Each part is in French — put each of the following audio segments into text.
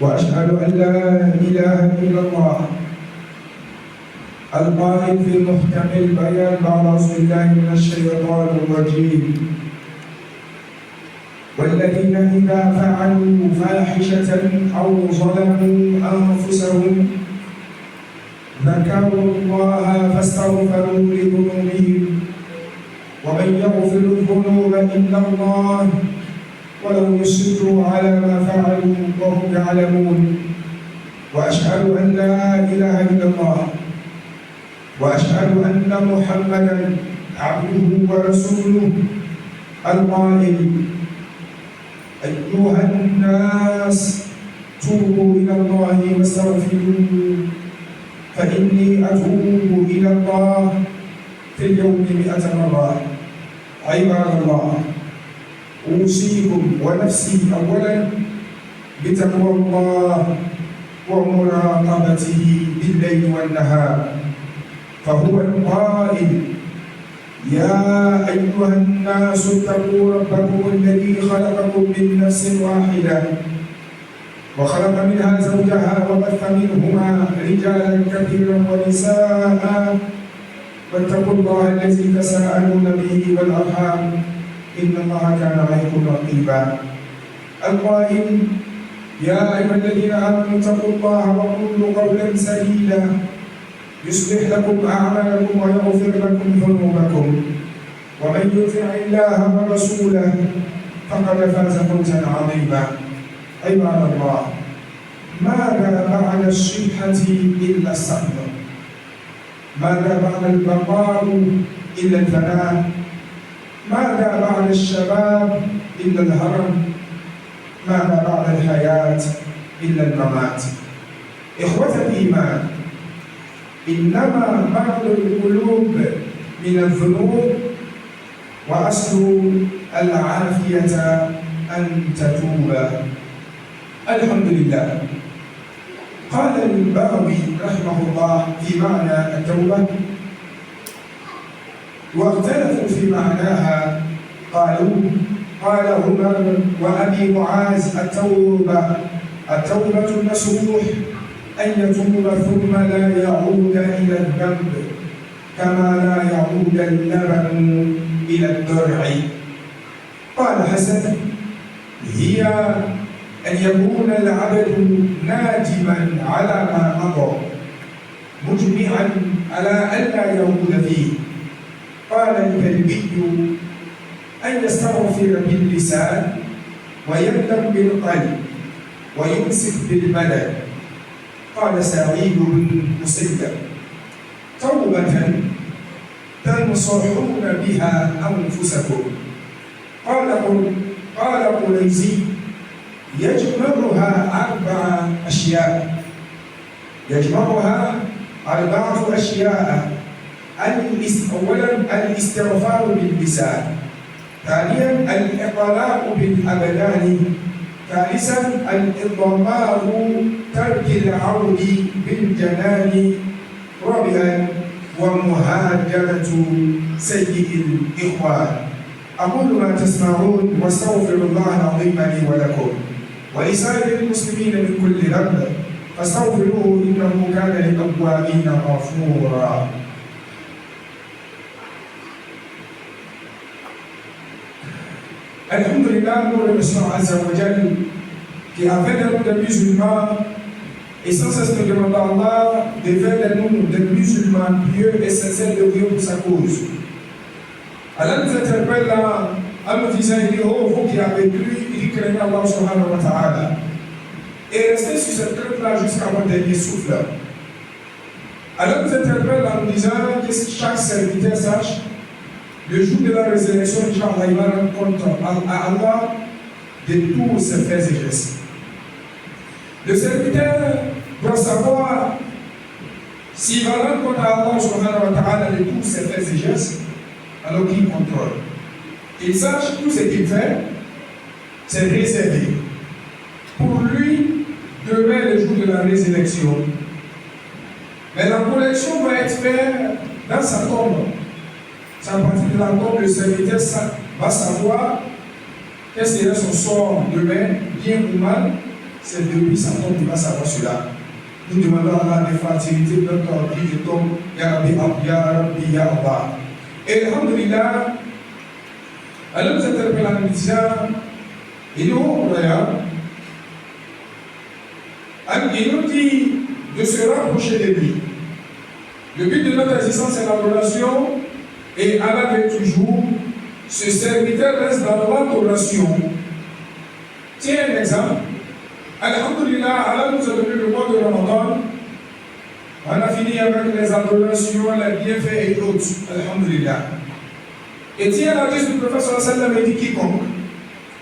وأشهد أن لا إله إلا الله القائل في محكم البيان بعد أعوذ بالله من الشيطان الرجيم والذين إذا فعلوا فاحشة أو ظلموا أنفسهم ذكروا الله فاستغفروا لذنوبهم ومن يغفر الذنوب إلا الله ولم يصروا على ما فعلوا وهم يعلمون وأشهد أن لا إله إلا الله وأشهد أن محمدا عبده ورسوله القائل أيها الناس توبوا إلى الله واستغفروه فإني أتوب إلى الله في اليوم 100 مرة. عباد الله، أوصيكم ونفسي أولا بتقوى الله ومراقبته بالليل والنهار، فهو القائل يا أيها الناس اتقوا ربكم الذي خلقكم من نفس واحدة وخلق منها زوجها وبث منهما رجالا كثيرا ونساء واتقوا الله الذي تساءلون به والأرحام إن الله كان عليكم رقيبا. القائل يا أيها الذين آمنوا اتقوا الله وقولوا قولا سديدا يصلح لكم أعمالكم ويغفر لكم ذنوبكم ومن يطع الله ورسوله فقد فاز فوزا عظيما. عباد الله، ماذا بعد الصحة إلا الصبر؟ ماذا بعد البقاء إلا الفناء؟ ماذا بعد الشباب إلا الهرم؟ ماذا بعد الحياة إلا الممات؟ إخوة الإيمان، إنما بعض القلوب من الذنوب وأصل العافية أن تتوب. الحمد لله. قال البغوي رحمه الله في معنى التوبة واختلفوا في معناها، قال عمر وأبي معاذ التوبة النصوح أن يتوب ثم لا يعود إلى الذنب كما لا يعود اللبن إلى الدرع. قال حسن هي أن يكون العبد نادما على ما مضى مجمعا على ألا يعود فيه. قال الكلبي أن يستغفر باللسان ويندم بالقلب ويمسك بالبدن. قال سعيد بن مسيب توبة تنصحون بها أنفسكم. قال قليزي يجمعها 4 أشياء. أولا الاستغفار باللسان، ثانيا الإقلاع بالأبدان، ثالثا الإضمار ترك العود بالجنان، رابعا ومهاجرة سيء الإخوان. أقول ما تسمعون واستغفر الله العظيم لي ولكم ولسائر المسلمين من كل ذنب فاستغفروه إنه كان للأوابين غفورا. Alhamdulillah, nous remercions Azza wa Jal qui a fait de nous des musulmans et sans cesse nous demandons à Allah de faire de nous des musulmans pieux et sincères de Dieu pour sa cause. Allah nous interpelle là en nous disant, il dit, oh, vous qui avez cru, il craignez Allah subhanahu wa ta'ala. Et restez sur cette crête-là jusqu'à votre dernier souffle. Allah nous interpelle en nous disant que chaque serviteur sache, le jour de la résurrection, Inch'Allah, il va rendre compte à Allah de tous ses faits et gestes. Le serviteur doit savoir s'il va rendre compte à Allah subhanahu wa ta'ala de tous ses faits et gestes, alors qu'il contrôle. Il sache tout ce qu'il fait, c'est réservé. Pour lui, demain, le jour de la résurrection. Mais la correction va être faite dans sa tombe. C'est à partir de la tombe, le serviteur va savoir quel sera son sort demain, bien ou mal. c'est depuis sa tombe qu'il va savoir cela. Nous demandons à Allah de faciliter notre vie de tombe. Ya Rabbi, Ya Rabbi, Ya Allah. Et alhamdulillah, Allah nous interpelle en nous disant, il nous dit de se rapprocher de lui. Le but de notre existence, c'est l'adoration, et Allah veut toujours, ce serviteur reste dans l'adoration. Tiens un exemple. Alhamdulillah, Allah nous a donné le mois de Ramadan. On a fini avec les adorations, les bienfaits et autres. Alhamdulillah. Et tiens l'adresse du prophète sallallahu alayhi wa sallam dit quiconque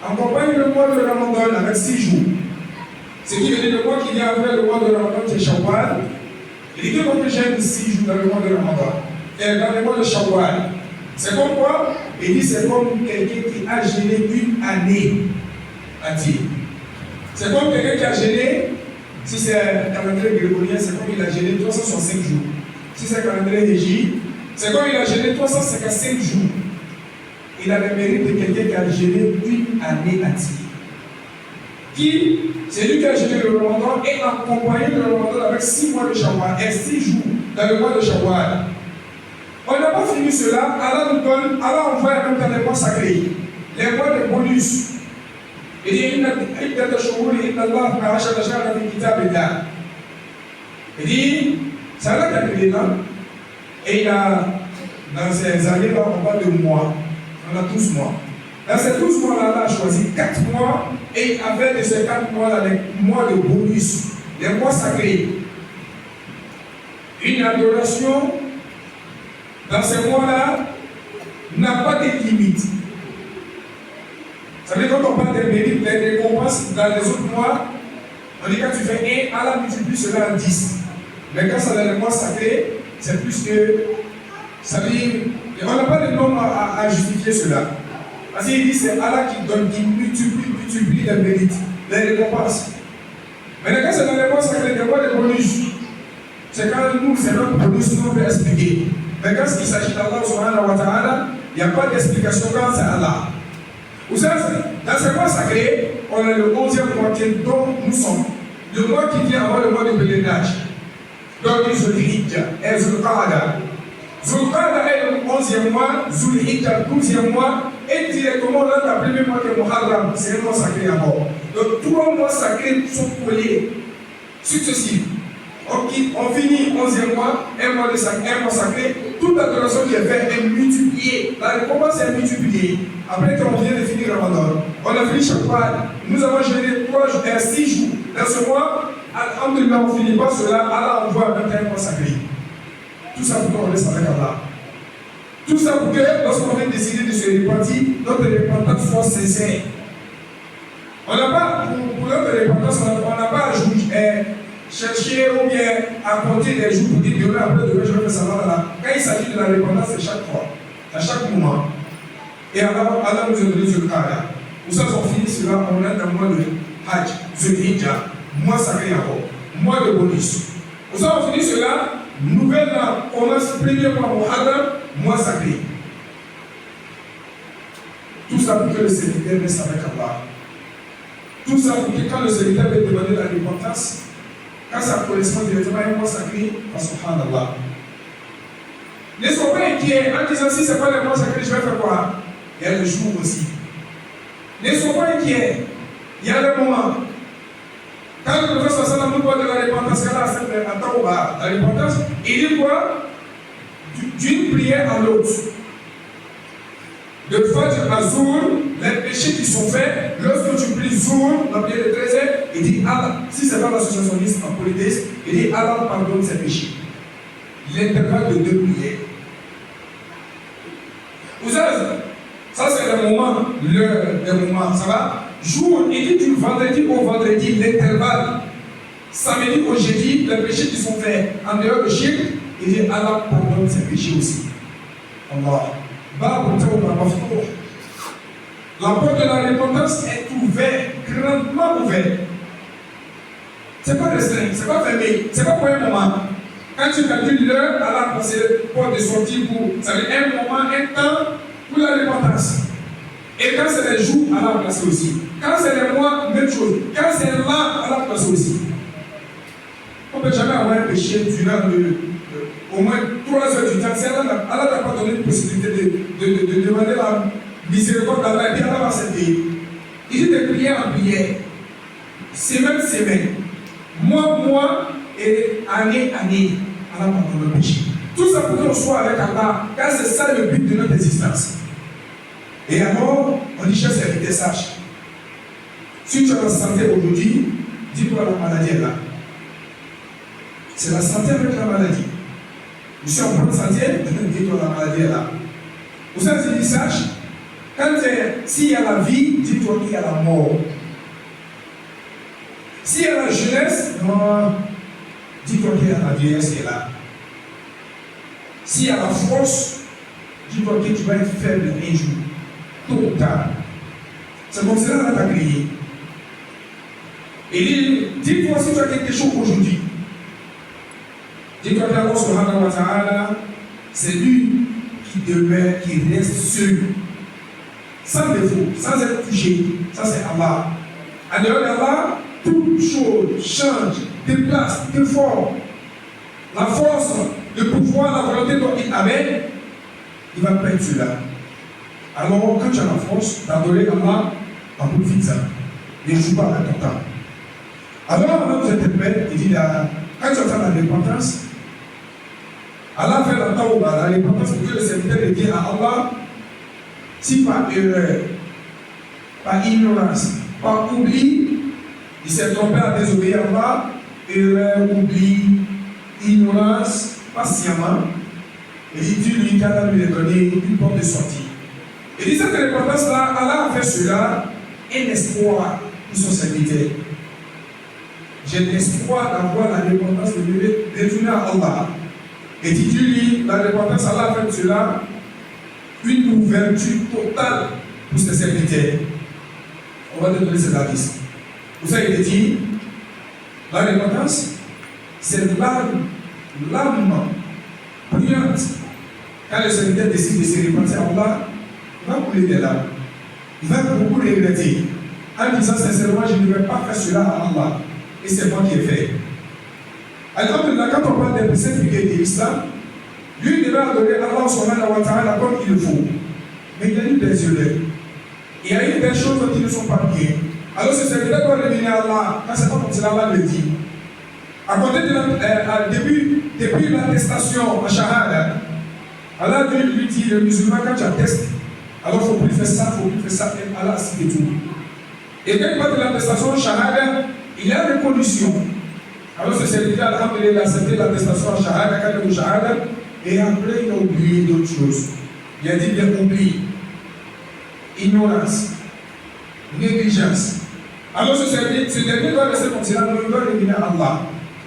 accompagne le mois de Ramadan avec 6 jours. Ce qui veut dire le mois qu'il y a après le mois de Ramadan, c'est Shawwal. Il dit que j'aime 6 jours dans le mois de Ramadan. Et dans le mois de Shawwal. C'est comme quoi? Il dit c'est comme quelqu'un qui a gêné une année entière. C'est comme quelqu'un qui a gêné, si c'est un calendrier grégorien, c'est comme il a gêné 365 jours. Si c'est un calendrier égyptien, c'est comme il a gêné 355 jours. Il a le mérite de quelqu'un qui a gêné une année entière. Qui, c'est lui qui a gêné le Ramadan et accompagné le Ramadan avec 6 mois de Shawwal et 6 jours dans le mois de Shawwal. On n'a pas fini cela, Allah nous donne, Allah envoie en même temps les mois sacrés, les mois de bonus. Il dit, il dit, c'est Allah qui a créé là, et il a, dans ces années-là, on parle de mois, on a 12 mois. Dans ces 12 mois-là, Allah a choisi 4 mois, et il avait de ces 4 mois-là les mois de bonus, les mois sacrés. Une adoration, dans ces mois-là, n'a pas de limite. Ça veut dire quand on parle des mérites, des récompenses dans les autres mois, on dit quand tu fais 1, Allah multiplie cela en 10. Mais quand c'est dans les mois sacrés, c'est plus que. Ça veut dire. On n'a pas de nombre à justifier cela. Parce qu'il dit c'est Allah qui donne, qui multiplie les mérites, les récompenses. Mais quand c'est dans les mois sacrés, les mois de bonus, c'est quand nous, c'est notre bonus, nous on peut expliquer. Mais quand il s'agit d'Allah subhanahu wa ta'ala, il n'y a pas d'explication quand c'est Allah. Vous savez, dans ces mois sacrés, on a le 11e mois dont nous sommes. Le mois qui vient avant le mois de pèlerinage. Donc, Zulhijjah et Zulqa'ada. Zulqa'ada est le 11e mois, Zulhijjah, 12e mois, et directement là, le premier mois qui est Muharram, c'est un mois sacré à bord. Donc, 3 mois sacrés sont collés, successifs. On finit 11e mois, un mois sacré, toute adoration qui est faite est multipliée. La récompense est multipliée. Après qu'on vient de finir Ramadan, on a fini Shawwal, nous avons géré 6 jours. Dans ce mois, alhamdulillah, on ne finit pas cela, Allah envoie 21 mois sacrés. Tout ça pour qu'on reste avec Allah. Tout ça pour que, lorsqu'on a décidé de se repentir, notre repentance soit sincère. On n'a pas, pour notre repentance, on n'a pas à chercher ou bien à compter des jours pour dire demain après demain je vais faire ça là. Quand il s'agit de la repentance, c'est chaque fois, à chaque moment. Et Allah nous a donné ce cas-là. Nous sommes finis cela, on est dans le mois de Hajj, Zulhijjah, mois sacré encore, mois de bonus. Nous sommes finis cela, nouvelle là, commence premier mois Muharram, mois sacré. Tout ça pour que le serviteur reste avec Allah. Tout ça pour que quand le serviteur veut demander la repentance, quand ça correspond directement à un mois sacré, subhanallah. Ne sois pas inquiet en disant si ce n'est pas le mois sacré, je vais faire quoi? Il y a le jour aussi. Ne sois pas inquiet. Il y a le moment. Quand le prophète sallallahu nous parle de la repentance, la repentance, il dit quoi? D'une prière à l'autre. De Fajr à Zour, les péchés qui sont faits, lorsque tu pries Zour, la prière de 13h, il dit Allah, si c'est pas l'associationnisme en polythéisme, il dit Allah pardonne ses péchés. L'intervalle de 2 prières. Vous savez, ça c'est le moment, le moment, ça va? Jour, il dit du vendredi au vendredi, l'intervalle. Samedi au jeudi, les péchés qui sont faits en dehors de shirk, il dit Allah pardonne ses péchés aussi. Allah. La porte de la repentance est ouverte, grandement ouverte. Ce n'est pas restreint, ce n'est pas fermé, ce n'est pas pour un moment. Quand tu calcules l'heure, Allah a la porte de sortie pour, ça veut dire un moment, un temps pour la repentance. Et quand c'est les jours, Allah a placé aussi. Quand c'est les mois, même chose. Quand c'est là, Allah passer aussi. On ne peut jamais avoir un péché durant au moins 3 heures du temps. Si Allah n'a pas donné une possibilité de demander la miséricorde d'Allah, et puis Allah va s'aider. Il dit de prière en prière, semaine, mois et année. Allah pardonne le péché. Tout ça pour qu'on soit avec Allah, car c'est ça le but de notre existence. Et alors, on dit, cher serviteur sage, si tu as la santé aujourd'hui, dis-toi la maladie est là. C'est la santé avec la maladie. Je suis en bonne santé, dis-toi la maladie est là. Vous savez, je dis sage, s'il y a la vie, dis-toi qu'il y a la mort. S'il y a la jeunesse, non, dis-toi qu'il y a la vieillesse qui est là. S'il y a la force, dis-toi que tu vas être faible un jour, tôt ou tard. C'est comme cela qu'on t'a créé. Et dis-toi si tu as quelque chose aujourd'hui. Dis-toi qu'Allah subhanahu wa ta'ala, c'est lui qui demeure, qui reste seul, sans défaut, sans être touché. Ça c'est Allah. En dehors d'Allah, toute chose change, déplace, déforme. La force, le pouvoir, la volonté dont il amène, il va perdre cela. Alors, quand tu as la force d'adorer Allah, en profite-en. Ne joue pas avec ton temps. Alors, Allah nous interpelle, il dit là, quand tu entends la repentance, Allah fait la tawbah, la repentance pour que le serviteur revienne à Allah, si par erreur, par ignorance, par oubli, il s'est trompé à désobéir à Allah, erreur, oubli, ignorance, patiemment, et il dit lui qu'Allah lui a donné une porte de sortie. Et dit cette repentance-là, Allah a fait cela un espoir pour son serviteur. J'ai l'espoir d'avoir la repentance de lui retourner à Allah. Et dit lui, la repentance, Allah a fait cela une ouverture totale pour ses serviteurs. On va te donner cette avis. Vous savez, il dit, la repentance, c'est l'âme brillante. Quand le serviteur décide de se repentir à Allah, il va couler des larmes. Il va beaucoup regretter. En disant sincèrement, je ne vais pas faire cela à Allah. Et c'est moi qui ai fait. Alors, quand on parle des préceptes de l'islam, lui devait adorer Allah subhanahu wa ta'ala comme il le faut. Mais il y a eu des erreurs. Il y a eu des choses qui ne sont pas bien. Alors, ce serviteur doit revenir à Allah. Quand c'est pas comme cela, Allah le dit. À côté de depuis l'attestation à Shahada, Allah lui dit, le musulman, quand tu attestes, alors il ne faut plus faire ça, il ne faut plus faire ça, et Allah a cité tout. Et quand il parle de l'attestation à Shahada, il y a des conditions. Alors ce serviteur, alhamdulillah, il a accepté l'attestation à Shahada, quand il a Shahada, et après il a oublié d'autres choses. Il a dit bien oubli, ignorance, négligence. Alors ce dernier doit rester comme cela, il doit revenir à Allah.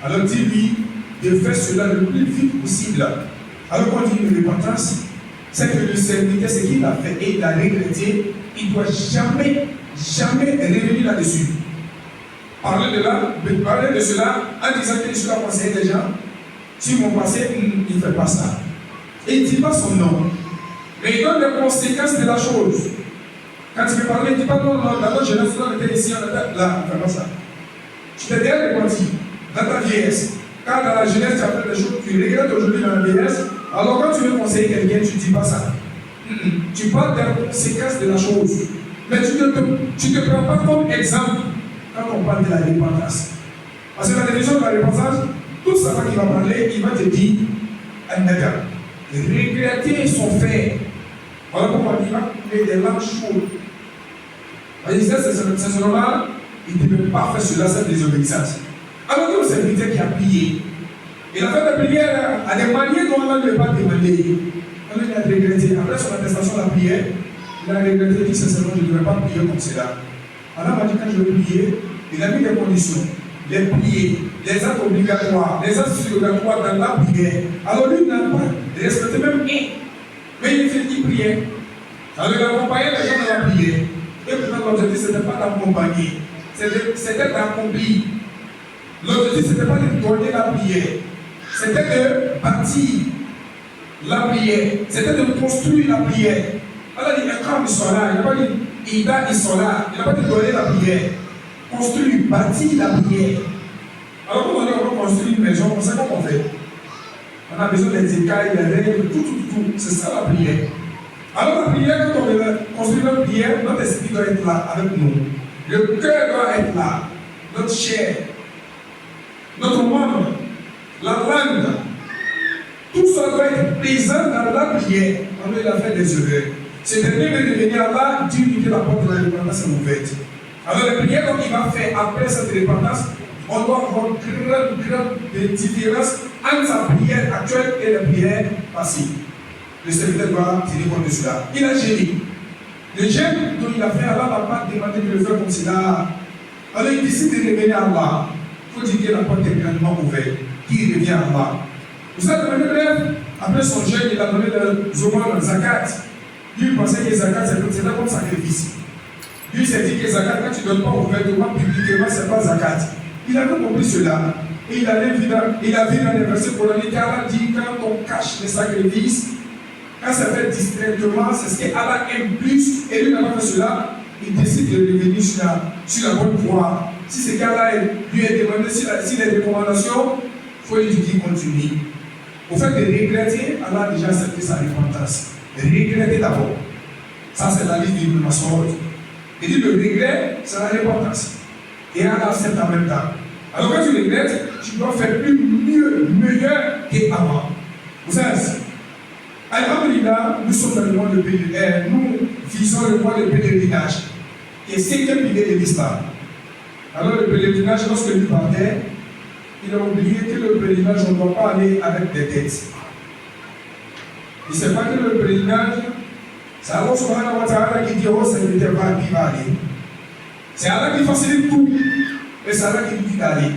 Alors dis-lui de faire cela le plus vite possible. Alors quand on dit une repentance, c'est que le serviteur, ce qu'il a fait et il a regretté, il ne doit jamais revenir là-dessus. Parler de cela en disant que je suis conseillé des gens, sur mon passé, il ne fait pas ça. Et il ne dit pas son nom. Mais il donne les conséquences de la chose. Quand il veut parler, il ne dit pas non, d'abord je reste dans le pays ici, on était là, on ne fait pas ça. Tu t'es déjà repenti dans ta vieillesse. Quand dans la jeunesse tu as fait des choses, tu regrettes aujourd'hui dans la vieillesse, alors quand tu veux conseiller quelqu'un, tu ne dis pas ça. Tu parles des conséquences de la chose. Mais tu ne te prends pas comme exemple quand on parle de la repentance. Parce que la définition de la repentance, tout ça qui va parler, il va te dire, regretter son fait. Voilà pourquoi il va couler des larmes chaudes. C'est normal, il ne peut pas faire cela sans désobéissance. Alors que le serviteur qui a prié, il a fait la prière à des manières dont Allah ne veut pas demander. Alors il a regretté. Après son attestation de la prière, il a regretté, il dit sincèrement, je ne devais pas prier comme cela. Allah m'a dit quand je vais prier, il a mis des conditions. Les prières, les actes obligatoires, les actes surrogatoires dans la prière. Alors lui n'a pas respecté même un. Mais il fait qu'il priait. Alors il a accompagné les gens dans la prière. Et pourtant l'objectif ce n'était pas d'accompagner, c'était d'accomplir. L'objectif ce n'était pas de donner la prière, c'était de bâtir la prière, c'était de construire la prière. Alors il dit, quand ils sont là, il n'a pas dit, Ida, ils sont là, il n'a pas dit donner la prière. construire, bâtir la prière. Alors, quand on veut construire une maison, on sait comment on fait. On a besoin des écailles, des règles, tout. C'est ça la prière. Alors, la prière, quand on veut construire notre prière, notre esprit doit être là avec nous. Le cœur doit être là. Notre chair, notre membre, la langue. Tout ça doit être présent dans la prière. On a fait des erreurs. Ce dernier veut devenir Allah, Dieu dit que la porte de la repentance est ouverte. Alors, la prière, comme il va faire après cette repentance, on doit avoir une grande différence entre sa prière actuelle et la prière passée. Le serviteur doit tenir compte de cela. Il a géré. Le jeûne dont il a fait, Allah ne va pas demander de le faire comme cela. Alors il décide de revenir à Allah. Il faut dire que la porte est pleinement ouverte. Il revient à Allah. Vous savez, le bref, après son jeûne, il a donné le Zoman Zakat. Lui, il pensait que Zakat, c'était comme sacrifice. Lui, il s'est dit que Zakat, quand tu ne donnes pas ouvertement, publiquement, ce n'est pas Zakat. Il avait compris cela. Et il a vu dans les versets coraniques qu'Allah dit quand on cache les sacrifices, quand ça fait distraitement, c'est ce qu'Allah aime plus. Et lui n'a pas fait cela. Il décide de revenir sur la bonne voie. Si c'est qu'Allah lui a demandé, si les recommandations, il faut lui dire qu'il continue. Au fait de regretter, Allah a déjà accepté sa repentance. Regretter d'abord. Ça, c'est la liste du Massoud. Il dit le regret, c'est la repentance. Et Allah accepte en même temps. Alors quand tu regrettes, tu dois faire meilleur qu'avant. Vous savez, alhamdulillah, nous sommes dans le mois de pèlerinage. Nous visons le mois de pèlerinage. Et c'est quel pilier de l'islam. Alors le pèlerinage, lorsque lui partait, il a oublié que le pèlerinage, on ne doit pas aller avec des dettes. Il ne sait pas que le pèlerinage, c'est Allah subhanahu wa ta'ala qui dit au serviteur qui va aller. C'est Allah qui facilite tout. Et c'est Allah qui lui dit d'aller.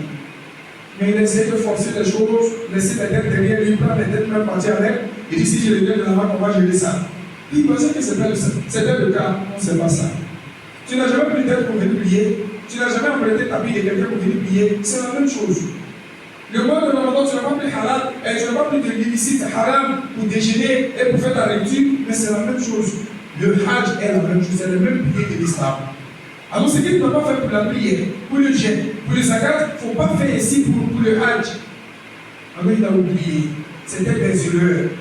Mais il essaie de forcer les choses, laisser les dettes derrière lui, prendre les dettes, même partir avec. Il dit si je reviens de là-bas, on va gérer ça. Il pensait que c'était le cas. Non, ce n'est pas ça. Tu n'as jamais pris tête pour venir prier. Tu n'as jamais emprunté ta vie de quelqu'un pour venir prier. C'est la même chose. Le mois de Ramadan, tu n'as pas pris halal et tu n'as pas pris de l'illicite haram pour déjeuner et pour faire ta lecture, mais c'est la même chose. Le hajj est la même chose, c'est le même pilier de l'islam. Alors, ce qu'il ne peut pas faire pour la prière, pour le jeûne, pour le zakat, il ne faut pas faire ici pour le hajj. Alors, il a oublié. C'était des erreurs.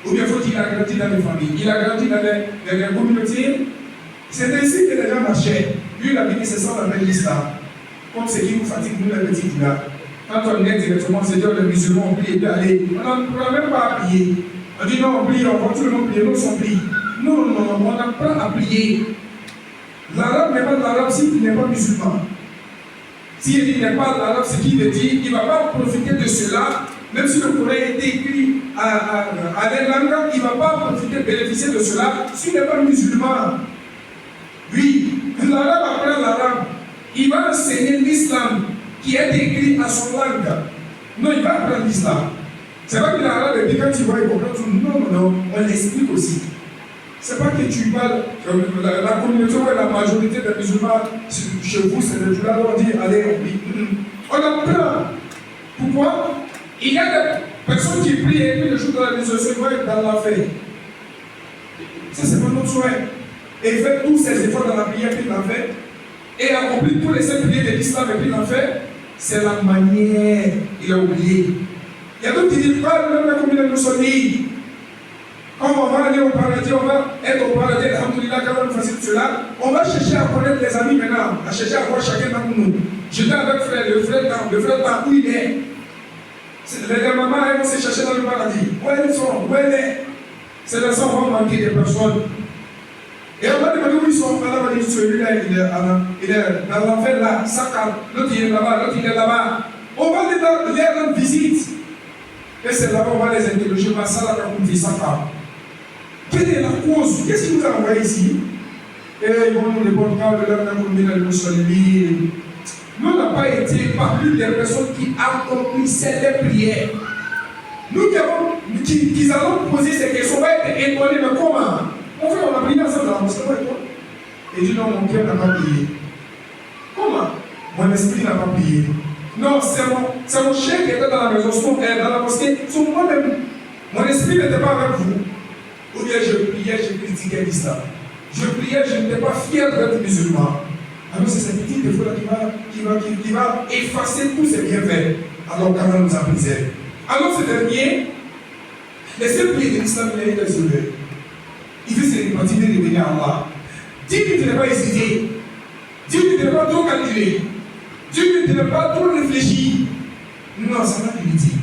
Ou bien faut-il a grandi dans les familles. Il a grandi dans les communautés. C'est ainsi que les gens marchaient. Lui, il a dit que c'est ça la même l'islam. Comme ce qui nous fatigue, nous, les petits là. Quand on est directement, c'est dire les musulmans, on prie et puis allez. On n'a même pas à prier. On dit non, on prie, on va tout le monde prier, nous on prie. Non, on apprend à prier. L'arabe n'est pas l'arabe s'il n'est pas musulman. S'il n'est pas l'arabe, ce qu'il veut dire, il ne va pas profiter de cela, même si le Coran a été écrit à des langues, il ne va pas profiter, bénéficier de cela s'il n'est pas musulman. Oui, l'arabe apprend l'arabe. Il va enseigner l'islam qui est écrit à son langue. Non, il va apprendre l'islam. C'est pas que l'arabe dit quand tu vois, il comprend tout. Non, on l'explique aussi. C'est pas que tu parles, la communauté ou la majorité des musulmans chez vous, c'est le jour-là, on dit allez, on prie. On apprend. Pourquoi? Il y a des personnes qui prient et puis le jour de la résurrection, ils vont être dans l'enfer. Ça, c'est pas notre souhait. Et il fait tous ses efforts dans la prière qu'il a fait et accomplit tous les 5 piliers de l'islam et puis il a fait. C'est la manière, il a oublié. Il y a d'autres qui disent pas même la communauté nous sommes dit. Quand on va aller au paradis, on va être au paradis, alhamdoulilah, quand on facilite cela, on va chercher à connaître les amis maintenant, à chercher à voir chacun d'entre nous. J'étais avec le frère dans où il est. Les mamans, elles vont se chercher dans le paradis. Où elles sont, où elle est. C'est les enfants vont manquer des personnes. Et on va demander où ils sont. On va dire celui-là, il est dans l'enfer là, Sakal, l'autre il est là-bas, l'autre il est là-bas. On va les rendre visite. Et c'est là-bas on va les interroger. Quelle est la cause? Qu'est-ce qui nous a envoyé ici? Et ils vont nous répondre nous, on n'a pas été parmi des personnes qui accomplissaient les prières. Nous qui allons poser ces questions, on va être étonnés, mais comment? On a prié ensemble dans la mosquée, et dit non, mon cœur n'a pas prié. Comment? Mon esprit n'a pas prié. Non, c'est mon chien qui était dans la maison, dans la mosquée, c'est moi-même. Mon esprit n'était pas avec vous. Ou bien je priais, je critiquais l'islam. Je priais, je n'étais pas fier d'être musulman. Alors c'est cette petite défaut-là qui va effacer tous ses bienfaits. Alors qu'Allah nous a préservé. Alors ce dernier, les seuls pieds de l'islam, il a été sauvé. Il veut se repentir de revenir à Allah. Dieu ne te l'a pas hésité. Dieu ne te l'a pas trop calculé. Dieu ne te l'a pas trop réfléchi. Non, ça va lui dire.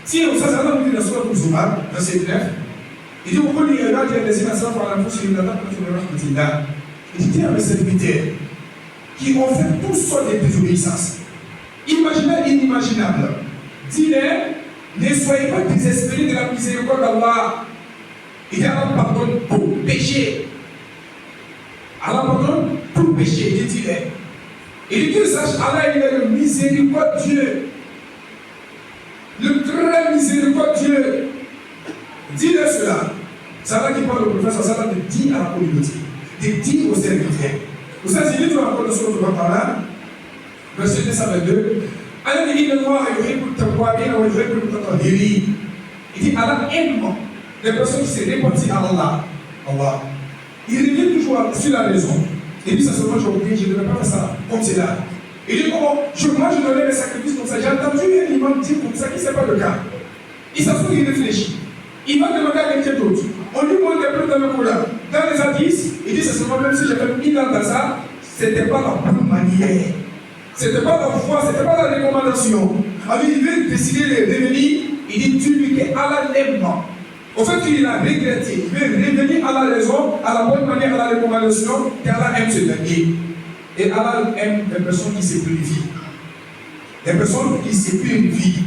Si on ça va nous dire la soirée pour Zomar, verset 9, il dit, pourquoi il regarde les innocents par la force et il n'attend pas de le là. Il dit, avec ces serviteurs qui ont fait toutes sortes de désobéissances, imaginables et inimaginables, dis-leur, ne soyez pas désespérés de la miséricorde d'Allah. Il dit, Allah pardonne pour péché. Allah pardonne pour péché, il dit, il dit que sache, Allah il est le miséricordieux. Le très miséricordieux. Dis-le cela. C'est là qui parle au professeur Salah de dire à la communauté, de dire aux serviteurs. Vous savez, il dit encore de ce que je vais parler, verset 222. Allah dit, il dit, Allah aime les personnes qui se repentent à Allah. Allah. Il revient toujours sur la raison. Il dit, ça seulement j'ai oublié, je ne devais pas faire ça comme c'est là. Il dit, moi je donnais les sacrifices comme ça. J'ai entendu un imam dire comme ça, qui ce n'est pas le cas. Il s'assoit, il réfléchit. Il va demander à quelqu'un d'autre. On lui montre des preuves dans le Coran. Dans les hadiths, il dit, c'est seulement même si j'ai fait 1000 ans dans ça, ce n'était pas la bonne manière. Ce n'était pas la foi, ce n'était pas la recommandation. Alors il veut décider de revenir, il dit, tu lui que Allah l'aime. Au fait qu'il a regretté, il veut revenir à la raison, à la bonne manière, à la recommandation, qu'Allah aime ce dernier. Et Allah aime les personnes qui se purifient. Les personnes qui se purifient.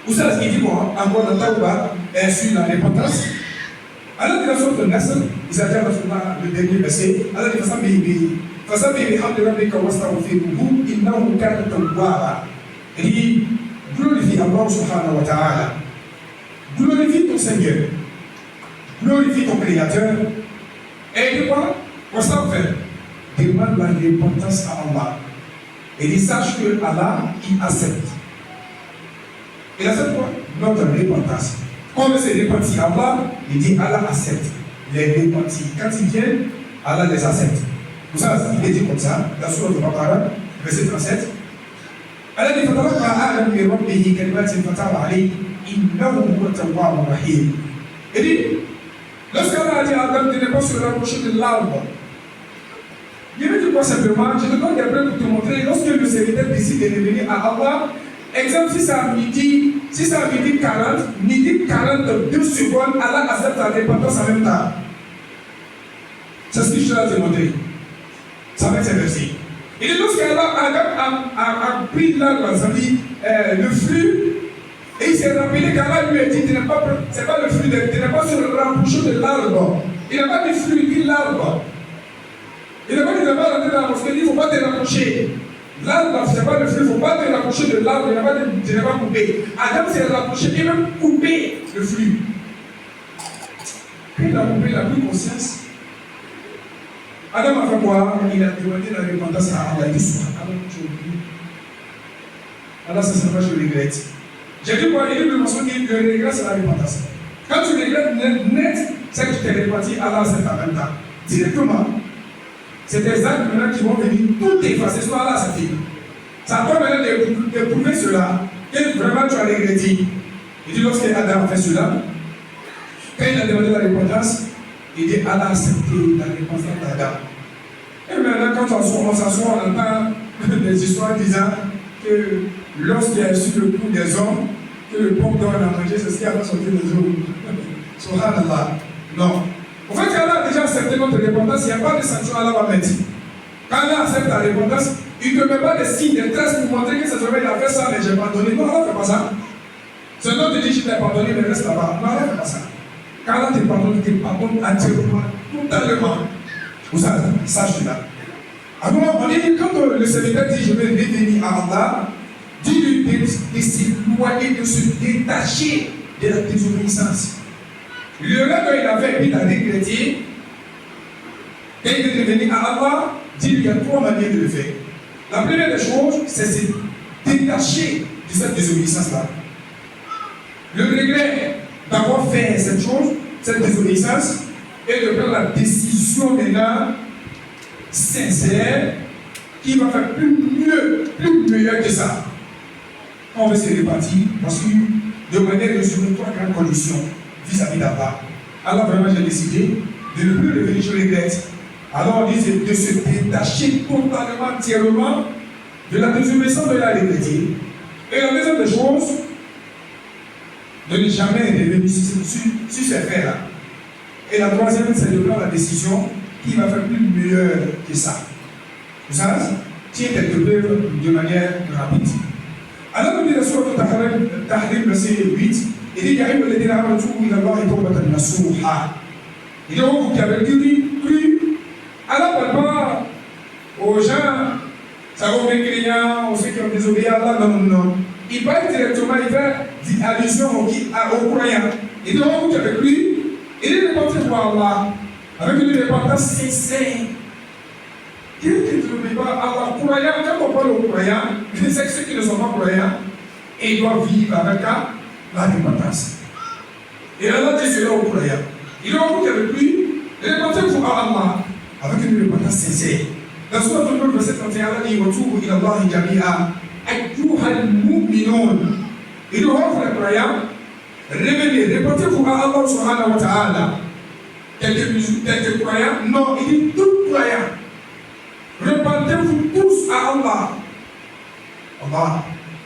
Vous savez ce qu'il dit quoi? Encore dans Tawbah, sur la repentance. Allah dit la sorte de Nasr, il s'agit de le dernier verset. Allah dit Fasabi rabbika wastaghfirhu innahu kana tawwaba. Il dit glorifie Allah subhanahu wa ta'ala. Glorifie ton Seigneur. Glorifie ton Créateur. Et il dit quoi? Qu'est-ce qu'on fait? Demande la repentance à Allah. Et il sache que Allah, il accepte. Il accepte quoi? Notre repentance. Quand on se repentit à Allah, il dit Allah accepte les repentis. Quand ils viennent, Allah les accepte. Vous savez, il est dit comme ça, dans Sourate Al-Baqarah, verset 37. Allah dit فَتَلَقَّى آدَمُ مِنْ رَبِّهِ كَلِمَاتٍ فَتَابَ عَلَيْهِ إِنَّهُ هُوَ التَّوَّابُ الرَّحِيمُ. Il dit, lorsqu'Allah a dit à Adam de ne pas se rapprocher de l'arbre, je vais dire quoi simplement, je te donne des preuves pour te montrer, lorsque le serviteur décide de revenir à Allah, exemple, si c'est à midi 40, midi 42 secondes, Allah accepte la repentance en même temps. C'est ce que je te montrer. Ça va être versé. Et lorsqu'Allah a pris l'arbre, ça dit le flux, et il s'est rappelé qu'Allah lui a dit, c'est pas le flux, tu n'es pas sur le rapprocher de l'arbre. Il n'a pas dit flux, il dit l'arbre. Il n'a pas dit de rentrer dans la mosquée, il dit, il ne faut pas te rapprocher. L'arbre, ce n'est pas le flux, il ne faut pas te rapprocher de l'arbre, il n'a pas dit, tu n'es pas coupé. Adam s'est rapproché, il a même coupé le flux. Quand il a coupé, il a pris conscience. Adam a fait quoi? Il a demandé la repentance à Allah. Il a dit, Allah, tu oublies. Allah, ça ne pas, je regrette. J'ai dit quoi? Il dit, le regret, c'est la repentance. Quand tu regrettes net, c'est que tu t'es repenti, Allah accepte en même temps. Directement. C'est des actes maintenant qui vont venir tout effacer, soit Allah accepte. Ça peut maintenant de prouver cela, que vraiment tu as regretté. Il dit, lorsque Adam a fait cela, quand il a demandé la repentance, il dit, Allah a accepté la repentance d'Adam. Et maintenant, quand on s'assoit, on entend des histoires disant que lorsqu'il a su le coup des hommes, que le pompe donne à manger, c'est ce qui a fait sortir les hommes. Subhanallah. Non. En fait, quand Allah a déjà accepté notre repentance, il n'y a pas de sanction à Allah va mettre. Quand Allah accepte ta repentance, il ne te met pas de signes, de traces pour montrer que cette semaine il a fait ça, mais j'ai pardonné. Non, Allah ne fait pas ça. Seulement te dit, je t'ai pardonné, mais reste là-bas. Non, Allah ne fait pas ça. Quand Allah te pardonne, il te pardonne entièrement, totalement. Vous savez, sache cela. Alors, on dit, quand le serviteur dit, je vais revenir à Allah, dis-lui de s'éloigner, de se détacher de la désobéissance. Le rêve qu'il a fait, il a regretté. Quand il est revenu à Allah, dis-lui, il y a trois manières de le faire. La première des choses, c'est se détacher de cette désobéissance-là. Le regret d'avoir fait cette chose, cette désobéissance, et de prendre la décision maintenant sincère qui va faire plus meilleur que ça. On va se répartir parce que de manière de sur trois grandes conditions vis-à-vis d'Allah. Allah vraiment j'ai décidé de ne plus revenir sur les dettes. Alors on dit de se détacher totalement, entièrement de la désobéissance de la liberté. Et la deuxième des choses, de ne jamais revenir sur ces faits-là. Et la troisième, c'est de prendre la décision qui va faire plus meilleur que ça. Vous savez, tient quelques preuves de manière rapide. Alors, nous disons sur le Tahrim, verset 8, il dit, il y a une des rames tout, il a voir et tombe dans la souha. Il dit, vous qui avez cru, alors, pas aux gens, ça va bien clients, aux ceux qui ont désobéi à Allah, non. Il parle directement, il fait allusion aux croyants. Il dit, vous qui avez cru, il est repentir pour Allah, avec une repentance sincère. Qui ne trouve pas Allah croyant, quand on parle aux croyants, c'est ceux qui ne sont pas croyants, et ils doivent vivre avec la repentance. Et Allah dit cela aux croyants. Il dit, vous qui avez cru, repentir pour Allah, avec une repentance sincère. Dans ce verset 31, Allah dit, Watubu ila Allahi jami'a, ayyuhal mu'minun. Il dit, pour les croyants, revenez, repentir pour Allah subhanahu wa ta'ala. Quelques croyants, non, il dit tous croyants. Repentez-vous tous à Allah. Allah.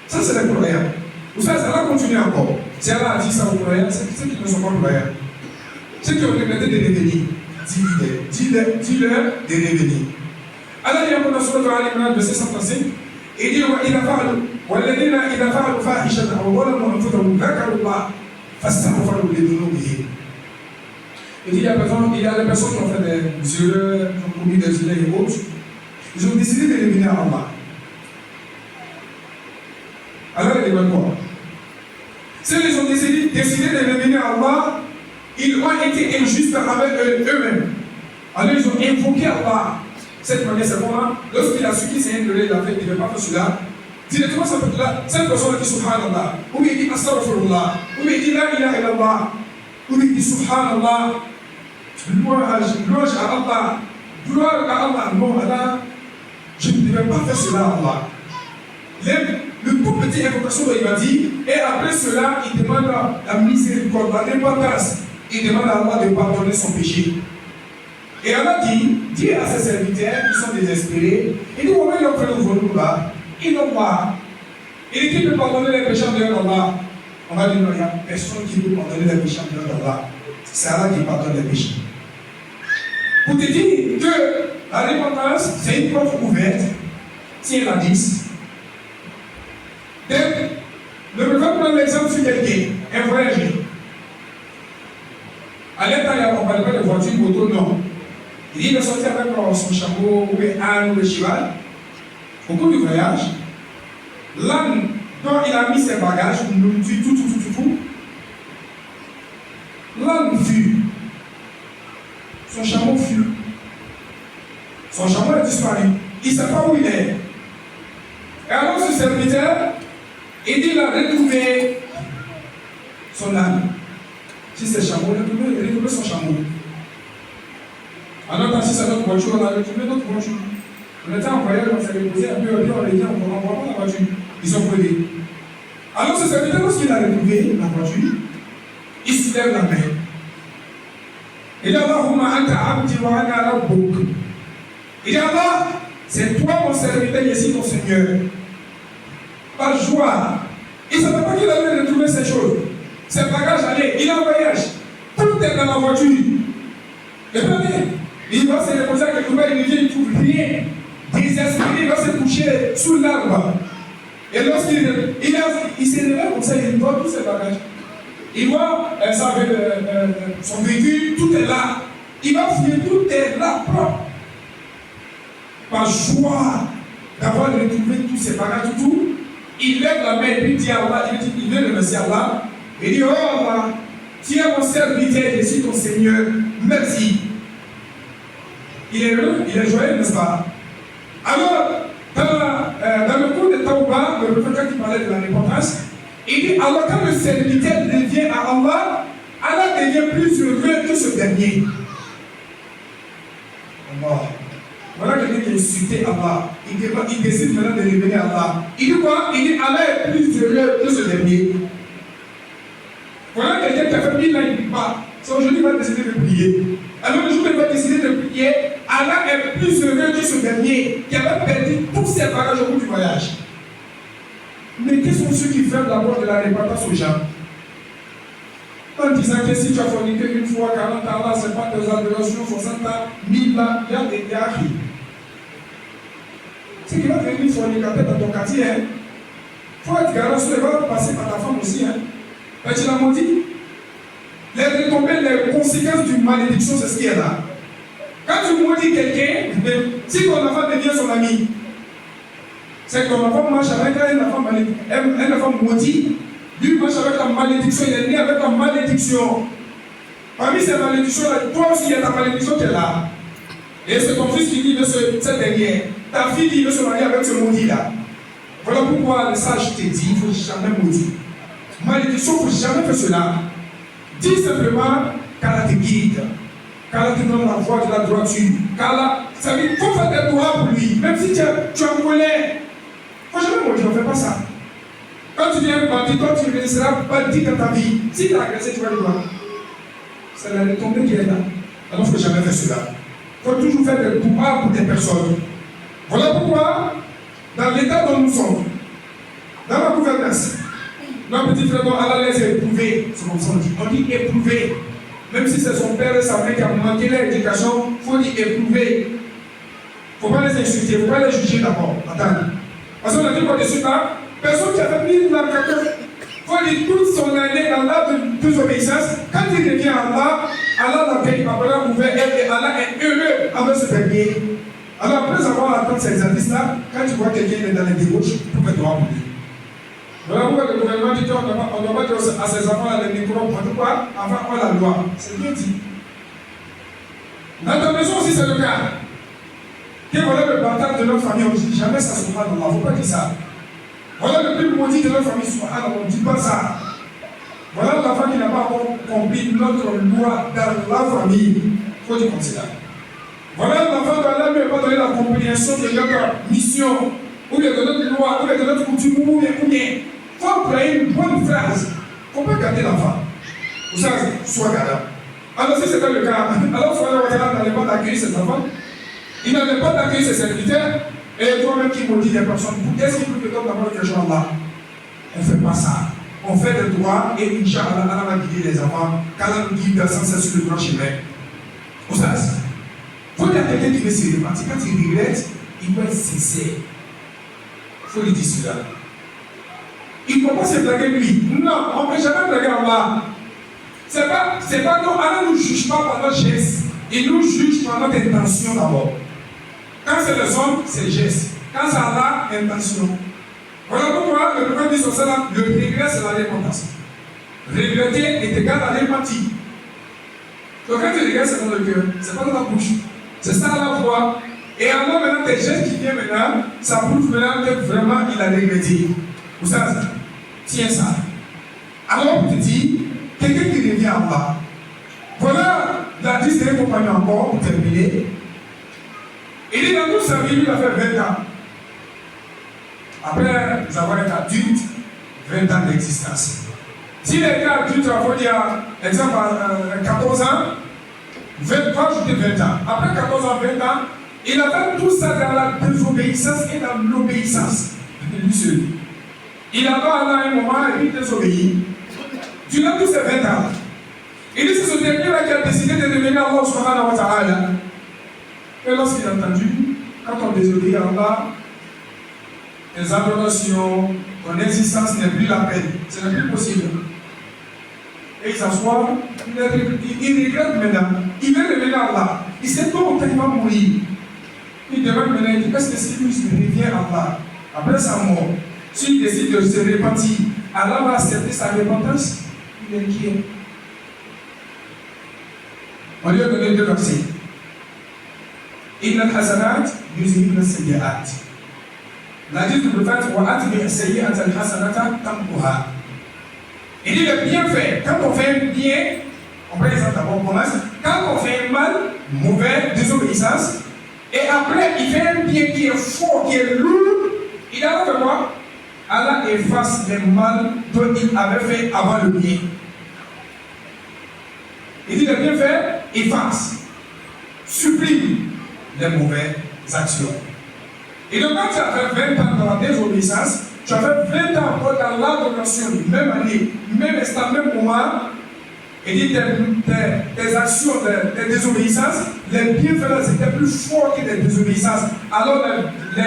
Ça, c'est les croyants. Vous savez, ça va continuer encore. Si Allah a dit ça aux croyants, c'est ceux qui ne sont pas croyants. Ceux qui ont regretté de revenir. Dis-leur de revenir. Allah dit dans Surah Al-Imran, verset 135, il dit وَالَّذِينَ إِذَا فَعَلُوا فَاحِشَةً أَوْ ظَلَمُوا أَنفُسَهُمْ ذَكَرُوا اللَّهَ فَاسْتَغْفَرُوا لِذُنُوبِهِمْ. Il dit, il y a des personnes qui ont fait des erreurs, qui ont commis des erreurs et autres. Ils ont décidé de revenir à Allah. Alors, ils demandent quoi? Ceux qui ont décidé de revenir à Allah, ils ont été injustes avec eux-mêmes. Alors, ils ont invoqué Allah. Cette manière, c'est comment, lorsqu'il a su qu'il s'est indolé, il a fait, il ne veut pas faire cela. Directement, cette personne dit Subhanallah, ou il dit Astaghfirullah, ou il dit La ilaha illallah, ou il dit Subhanallah, louange à Allah, gloire à Allah. Non, Allah, je ne devais pas faire cela à Allah. Le tout petit invocation il m'a dit, et après cela, il demande la miséricorde, la repentance. Il demande à Allah de pardonner son péché. Et Allah dit à ses serviteurs qui sont désespérés, il dit, on va leur faire le volume là, ils n'ont pas. Il dit qu'il peut pardonner les péchés de Allah. On va dire, non, il n'y a personne qui peut pardonner les péchés de Allah. C'est Allah qui pardonne les péchés. Pour te dire que la repentance, c'est une porte ouverte, si elle a 10. Donc, je vais prendre l'exemple sur quelqu'un, un voyageur. À l'intérieur, on ne parle pas de voiture, moto, non. Il va sortir avec son chameau, ou un âne, ou un cheval. Au cours du voyage, l'âne, quand il a mis ses bagages, tout, l'âne fuit. Son chameau fuit. Son chameau a disparu. Il ne sait pas où il est. Et alors ce serviteur, il dit qu'il a retrouvé son âne. Si c'est chameau, il a retrouvé son chameau. Alors, si c'est notre voiture, on a retrouvé notre voiture. On était en voyage, on s'est reposé un peu, on a dit, on ne voit pas la voiture. Ils ont volé. Alors, ce serviteur, lorsqu'il a retrouvé la voiture, il se lève la main. Il dit, Allahumma anta abdi wa ana rabbuk. Il dit, Allah, c'est toi mon serviteur, ici ton Seigneur. Par joie. Il ne savait pas qu'il avait retrouvé ces choses. Ses bagages allaient, il est en voyage. Tout est dans la voiture. Et regardez, il va se reposer quelque part, il ne trouve rien. Désespéré, il va se coucher sous l'arbre. Et lorsqu'il s'est réveillé comme ça, il voit tous ses bagages. Il voit son véhicule, tout est là. Il va fouiller, tout est là, propre. Par joie d'avoir retrouvé tous ses bagages, tout. Il lève la main et puis dit à Allah, il veut remercier Allah. Il dit, oh Allah, tu es mon serviteur, je suis ton Seigneur, merci. Il est heureux, il est joyeux, n'est-ce pas? Alors, dans le cours de Tawbah, le prophète qui parlait de la repentance, il dit, alors quand le serviteur revient à Allah, Allah devient plus heureux que ce dernier. Allah. Voilà d'insulter Allah. Il décide maintenant de révéler Allah. Il dit quoi? Il dit Allah est plus heureux que ce dernier. Voilà quelqu'un qui a fait 1000 ans, il ne prie pas. C'est aujourd'hui qu'il va décider de prier. Alors le jour où il va décider de prier, Allah est plus heureux que ce dernier qui avait perdu tous ses bagages au bout du voyage. Mais quels sont ceux qui ferment la porte de la repentance aux gens? En disant que si tu as forniqué une fois, 40 ans, là, c'est pas tes adorations, 60 ans, 1000 ans, il y a des gars. C'est qu'il va venir fornicateur dans ton quartier. Il faut être garant, il va passer par ta femme aussi. Mais tu l'as maudit. Les retombées, les conséquences d'une malédiction, c'est ce qu'il y a là. Quand tu maudis quelqu'un, si ton enfant devient son ami, c'est que ton enfant marche avec un enfant maudit. Lui marche avec la malédiction, il est né avec la malédiction. Parmi ces malédictions-là, toi aussi il y a ta malédiction qui est là. Et c'est ton fils qui dit de cette dernière. Ta fille dit de se marier avec ce maudit-là. Voilà pourquoi le sage te dit, il ne faut jamais maudire. Malédiction, il ne faut jamais faire cela. Dis simplement qu'Allah te guide, qu'Allah te donne la voie de la droiture, qu'Allah, ça veut dire qu'il faut faire des doigts pour lui, même si tu es en colère. Il ne faut jamais maudire, on ne fait pas ça. Quand tu viens bandit, toi tu ne seras pas dit dans ta vie. Si tu as agressé, tu vas le voir. C'est la retombée qui est là. Alors il ne faut jamais faire cela. Il faut toujours faire des doigts pour des personnes. Voilà pourquoi, dans l'état dont nous sommes, dans la gouvernance, nos petits frères dont Allah les a éprouvés, c'est comme ça on dit éprouver. Même si c'est son père et sa mère qui a manqué l'éducation, il faut dire éprouver. Il ne faut pas les insulter, il ne faut pas les juger d'abord. Attends. Parce qu'on a dit par-dessus là, personne qui a fait 1000 ans, il faut dire toute son année dans l'art de désobéissance. Quand il revient à Allah, Allah l'accueille par la ouvert et Allah est heureux avec ce dernier. Alors après avoir attendu ces artistes-là, quand tu vois quelqu'un est dans les débauches, tu peux faire droit pour lui. Voilà pourquoi le gouvernement dit qu'on ne doit pas dire à ses enfants les microbes, en tout cas, avant la loi. C'est bien dit. Dans ta maison aussi, c'est le cas. Quel voilà le bâtard de notre famille, on ne dit jamais ça, subhanallah, il ne faut pas dire ça. Voilà le plus maudit de notre famille, subhanallah, on ne dit pas ça. Voilà l'enfant qui n'a pas encore compris notre loi dans la famille. Il faut dire comme cela. Voilà l'enfant dont Allah ne pas donné la compréhension de notre mission, ou bien de notre loi, ou bien de notre coutume, ou bien. Il faut employer une bonne phrase. Il ne faut pas garder l'enfant. Vous savez, soit gardant. Alors si c'était le cas, alors Allah n'allait pas d'accueillir ses enfants, il n'allait pas d'accueillir ses serviteurs, et toi-même qui maudis les personnes, qu'est-ce qu'il faut que toi d'abord que je Allah? On ne fait pas ça. On fait des droits et Inch'Allah, Allah va guider les enfants, qu'Allah nous guide sans cesse sur le droit chemin. Vous savez, il faut dire à quelqu'un qui veut se repentir, quand il regrette, il doit être sincère. Il faut lui dire cela. Il ne faut pas se blaguer lui. Non, on ne peut jamais blaguer Allah. C'est pas non, Allah ne nous juge pas par notre geste. Il nous juge par notre intention d'abord. Quand c'est les hommes, c'est le geste. Quand c'est Allah, intention. Voilà pourquoi le prophète dit sur cela, le regret c'est la repentance. Regretter est égal à l'empathie. Donc quand tu regrettes, c'est dans le cœur, c'est pas dans la bouche. C'est ça la foi. Et alors maintenant, tes gestes qui viennent maintenant, ça prouve maintenant que vraiment il a regretté. Vous savez, tiens ça. Alors on te dit, quelqu'un qui revient en bas. Voilà la liste des compagnons encore pour terminer. Il dit dans toute sa vie, il a fait 20 ans. Après avoir été adulte, 20 ans d'existence. S'il était adulte, il faut dire, exemple, 14 ans, 20 ans, j'étais 20 ans. Après 14 ans, 20 ans, il a fait tout ça dans la désobéissance et dans l'obéissance. Lui seul. Il a pas à un moment et il désobéit. Durant tous ces 20 ans, il dit c'est ce dernier-là qui a décidé de devenir Allah subhanahu wa ta'ala. Et lorsqu'il a entendu, quand on désobéit à Allah, tes adorations, ton existence n'est plus la peine. Ce n'est plus possible. Et il s'assoit, il regrette maintenant. Il veut revenir à Allah. Il sait pas quand il va mourir. Il demande maintenant, il dit, est-ce que si lui revient à Allah, après sa mort, s'il décide de se repentir, Allah va accepter sa repentance? Il est inquiet. On lui a donné 2 versets. Inna al-hasanat yuzhibna as-sayyi'at. La dit du prophète, wa atbi as-sayyi'at al-hasanata tamkuha. Il dit le bienfait. Quand on fait un bien, on prend l'exemple d'abord, on commence. Quand on fait un mal, mauvais, désobéissance, Et après, il fait un bien qui est fort, qui est lourd. Il a fait quoi? Allah efface les mal dont il avait fait avant le bien. Il dit le bien fait, efface, supprime les mauvaises actions. Et donc quand tu as fait 20 ans dans la désobéissance, tu as fait 20 ans encore dans l'adoration, même année, même instant, même moment, et dit tes actions, tes désobéissances, les bienfaits étaient plus forts que les désobéissances. Alors les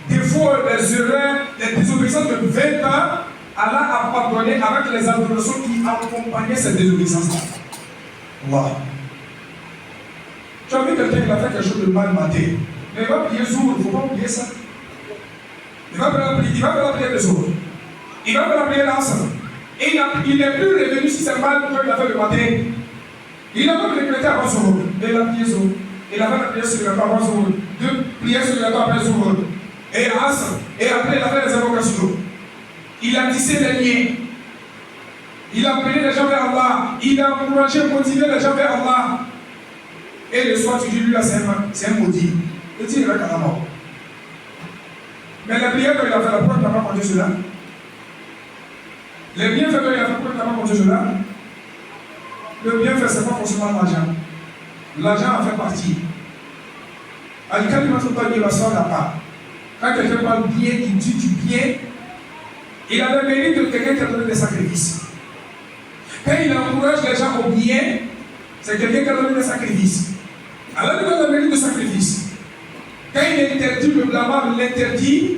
défauts, les erreurs, les désobéissances de 20 ans, Allah a pardonné avec les adorations qui accompagnaient ces désobéissances-là. Wow. Tu as vu quelqu'un qui a fait quelque chose de mal maté, mais il va prier Zour, il ne faut pas oublier ça. Il va faire la prière de Zour. Il va faire la prière d'ensemble. Et il n'est plus revenu si c'est mal qu'il a fait le matin. Il a même répété avant Zour. Et il a prié Zour. Il a fait la prière sur le avant Zour. Deux prières sur le après Zour. Et ensemble. Et après il a fait les invocations. Il a tissé les liens. Il a appelé les gens vers Allah. Il a encouragé, motivé les gens vers Allah. Et le soir, tu dis, lui là, c'est un maudit. Et tu dirais qu'à la mort. Mais les prières qu'il a fait, la preuve, tu n'as pas compté cela. Les bienfaits qu'il a fait, pourquoi tu n'as pas compté cela? Le bienfait, ce n'est pas forcément l'argent. L'argent en fait partie. Quand il va se il va se faire la part. Quand quelqu'un parle bien, il dit du bien, il a le mérite de quelqu'un qui a donné des sacrifices. Quand il encourage les gens au bien, c'est quelqu'un qui a donné des sacrifices. Alors il donne le mérite de sacrifice. Quand il interdit le blâmable, l'interdit,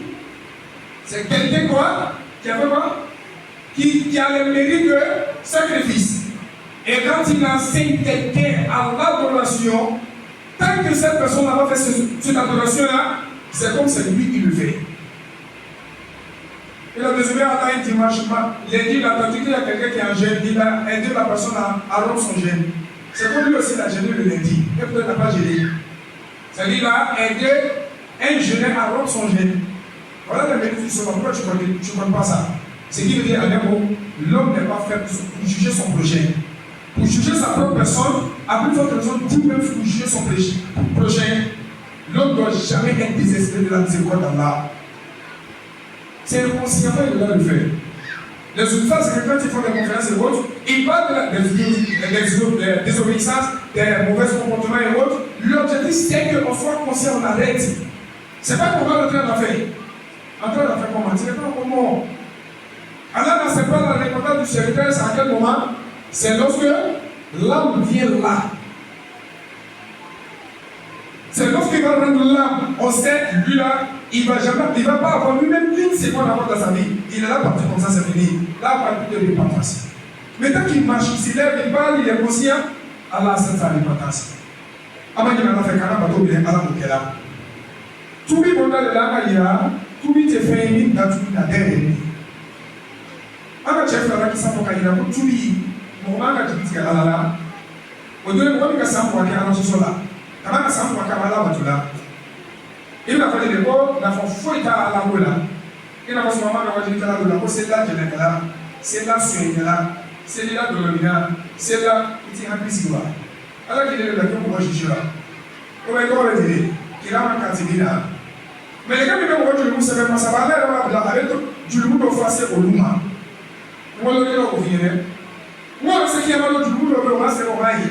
c'est quelqu'un quoi? Qui a fait quoi? Qui a le mérite de sacrifice. Et quand il enseigne quelqu'un à l'adoration, tant que cette personne n'a pas fait cette adoration-là, c'est comme c'est lui qui le fait. Il a désolé à un dimanche, lundi, il a entendu qu'il y a quelqu'un qui est en jeûne, il a aidé la personne à rompre son jeûne. C'est comme lui aussi, il a gêné le lundi. Et peut-être n'a pas gêné. C'est-à-dire qu'il a aidé un jeûneur à rompre son jeûne. Voilà le mérite du Seigneur. Pourquoi tu ne connais pas ça? C'est qu'il veut dire à un mot, l'homme n'est pas fait pour juger son prochain. Pour juger sa propre personne, à plus forte raison, Dieu même pour juger son prochain. L'homme ne doit jamais être désespéré de la miséricorde d'Allah. C'est inconsciemment il doit le faire. Les résultats, c'est que quand ils font des conférences et autres, ils parlent des désobéissances, des mauvais comportements et autres. L'objectif, c'est qu'on soit conscient, on arrête. Ce n'est pas qu'on va entrer en affaire. Entrer en affaire comment? Ce n'est pas un moment. Allah ne sait pas la réponse du serviteur, c'est à quel moment? C'est lorsque l'âme vient là. C'est lorsqu'il va rendre l'âme, on sait, lui là, il ne va pas avoir lui-même une seconde avant dans sa vie. Il est là parti comme ça, c'est fini. Là, il n'y a plus de repentance. Mais tant qu'il marche, il s'élève, il parle, il est conscient, Allah sait sa repentance. Avant qu'il n'en fait qu'un bateau, il est Allah pour qu'elle a. Tout le monde de l'âme, il y a, tout le monde est fait une dans tout la terre. Anga chef là qui s'en fout qu'il a tout le monde a dit qu'il a là. Au deuxième moment, il a s'en fout qu'il a ce là. Quand on a s'en fout qu'il a là, il a il a fallu les mots, il a fait fouiller à la moula. Il a fait ce moment où il a dit que c'est là, c'est là, c'est là, de l'omina, c'est là, il tient un peu si loin. Alors qu'il est là, il va juger là. On va encore le dire, qu'il a un candidat là. Mais les gars, ils vont voir du loup, ça va aller avec du loup de face au loup. On va le dire au final. Moi, ce qui est mal du loup, on va se remarquer.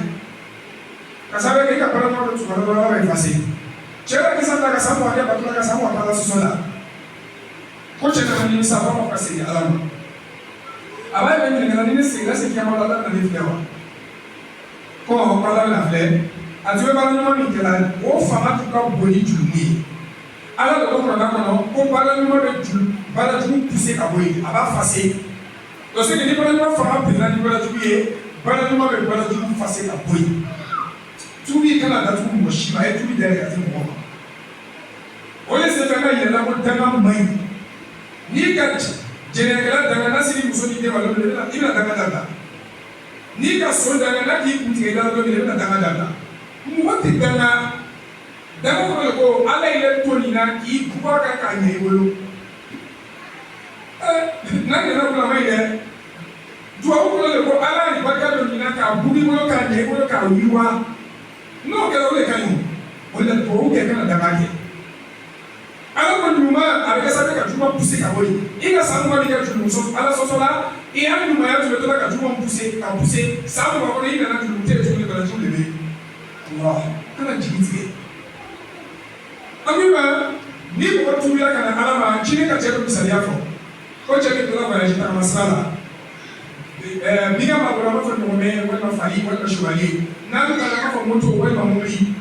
Quand ça va être capable de tout, on va effacer. Chega que santa casa mo akia batula casa mo akala sosola. Ko chega ni sapa mo kasi alamu. Abai ben ni ni singa se kiama la na ni flewa. Ko kala la fle. Atiwe bala ni mo ni kela. O fama tu ka boni julumi. Ala do ko na ko ko bala ni mo be jul. Bala ju pousser ka boyi. Aba fasser. Donc ce que ni bala ni mo fama pe na ni bala ju ye. Bala ni mo be bala ju fasser ka boyi. Tout le monde a tout le monde chima et tout le monde a tout le monde. On est séparés, il y a là pour tellement de mains. Ni quand généralement dans la série nous sommes dit voilà il a dans ni quand son dans la qui coûte dans le dans moi t'es dans le ko ala il est tonina qui pouvoir ka kanye wolo na ne na la maille tu as ko le ko ala il va ka tonina ka buri wolo ka ne wolo ka wiwa. Non, que le caillou. On o la tubabu kɛ kana danga kɛ ala ko ɲuman a bɛ kɛ sababu ka juguman pousser ka bɔ yen i ka san mugan bɛ kɛ jurumusɔ ala sɔsɔ la i y'a ɲumanya tun bɛ to la ka juguman pousser san mugan kɔnɔ i nana jurumu tɛ tuguni ka na jugu de bɛ Allah kana jigi tigɛ an bɛ ma ni mɔgɔ tubila ka na ala ma cini ka cɛ dɔ misaliya fɔ ko cɛ bɛ tola voyage tagama sira la min ka maa bolo a b'a fɔ ɲɔgɔnmɛ walima fali walima chevalier n'a bɛ taa a b'a fɔ moto walima mobili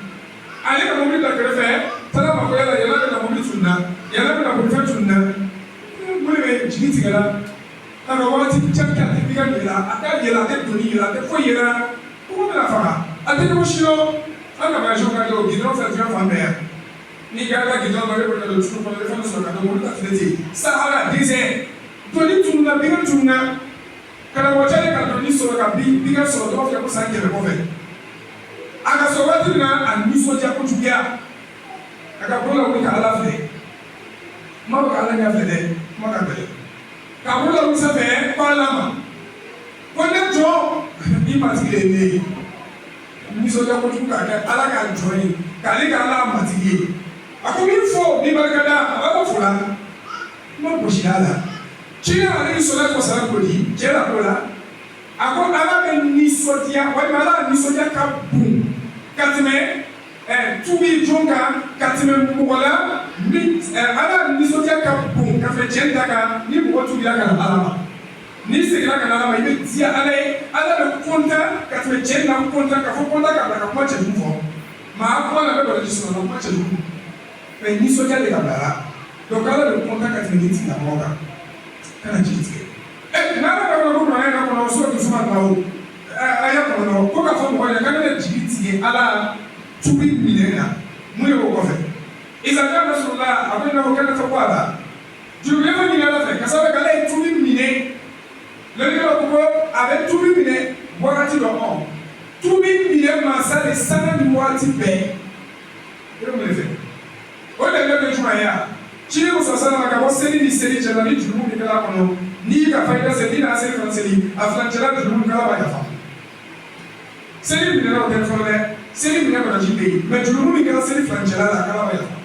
ale ka mobili la kɛrɛfɛ taara mako yala yala bɛ na mobili tununa yala bɛ na bolifɛn tununa mun de bɛ jigi tigɛ la a ka waati jan kɛ a tɛ ka yɛlɛ a tɛ yɛlɛ a tɛ doni yɛlɛ a tɛ foyi yɛlɛ ko bɛna faga a tɛ ɲɔgɔn si lɔ an ka voyage ka kɛ o gidɔrɔn fɛ fɛn fan bɛɛ yan ni gɛrɛ ka gidɔrɔn dɔ bɛ bɔ ka don tunu kɔnɔ i bɛ fɛn dɔ sɔrɔ ka don mobili ta tile ten sahara désert doni tununa bingɛ tununa kana mɔgɔ caman ka doni sɔrɔ ka bingɛ sɔrɔ dɔw fɛ ko san kɛmɛ kɔfɛ a ka sɔrɔ waati min na a nisɔndiya kojuguya a ka bolo la wuli ka ala filɛ n b'a fɔ ka ala ɲɛ filɛ dɛ kuma ka gɛlɛn ka bolo la wuli sanfɛ ko ala ma ko ne jɔ i matigi de ye ne ye nisɔndiya kojugu k'a kɛ ala ka jɔ ye k'ale ka ala matigi ye a ko min fɔ ni barika da a b'a fɔ fo la n ma gosi a la cini ale ni sɔnna ko sara ko di cɛ la ko la a ko ala bɛ nisɔndiya walima ala nisɔndiya ka bon ka tɛmɛ tubi jɔn kan ka tɛmɛ mɔgɔ la ni ala nisɔndiya ka bon ka tɛmɛ cɛ ta kan ni mɔgɔ tubila ka na ala ma ni seginna ka na ala ma i bɛ diya ala ye ala bɛ kontan ka tɛmɛ cɛ na kontan ka fɔ kontan ka bila ka kuma cɛjugu fɔ maa kuma na bɛ balaji sɔrɔ la kuma cɛjugu mɛ nisɔndiya de ka bila la donc ala bɛ kontan ka tɛmɛ ni tigilamɔgɔ kan kana jigi tigɛ n'ala ka wele ko kuranɛ yɛrɛ kɔnɔ o sɔrɔ dusuma na o a y'a kɔnɔ ko k'a fɔ mɔgɔ yɛrɛ k'ale bɛ jigi tigɛ ala tubi minɛ na mun ye o kɔfɛ isaja bɛ sɔrɔ la a bɛ na o kɛnɛ fɛ ko a la jurubɛ fɛ ɲinɛ ala fɛ ka sababu k'ale ye tubi minɛ lɛnni bɛ ko a bɛ tubi minɛ wagati dɔ kɔn tubi minɛ mansa de sanga ni waati bɛɛ e bɛ mun de fɛ o de bɛ juma ye a cini muso sala ka bɔ seli ni seli cɛ la ni jurumu min kɛra kɔnɔ n'i ka fayida seli n'i n'a seli fana seli a filancɛla jurumu kɛra b'a yafa seli minɛ o tɛ fɔlɔ dɛ seli minɛ baraji bɛ yen mɛ jurumu min kɛra seli filancɛla la a kɛra b'a yafa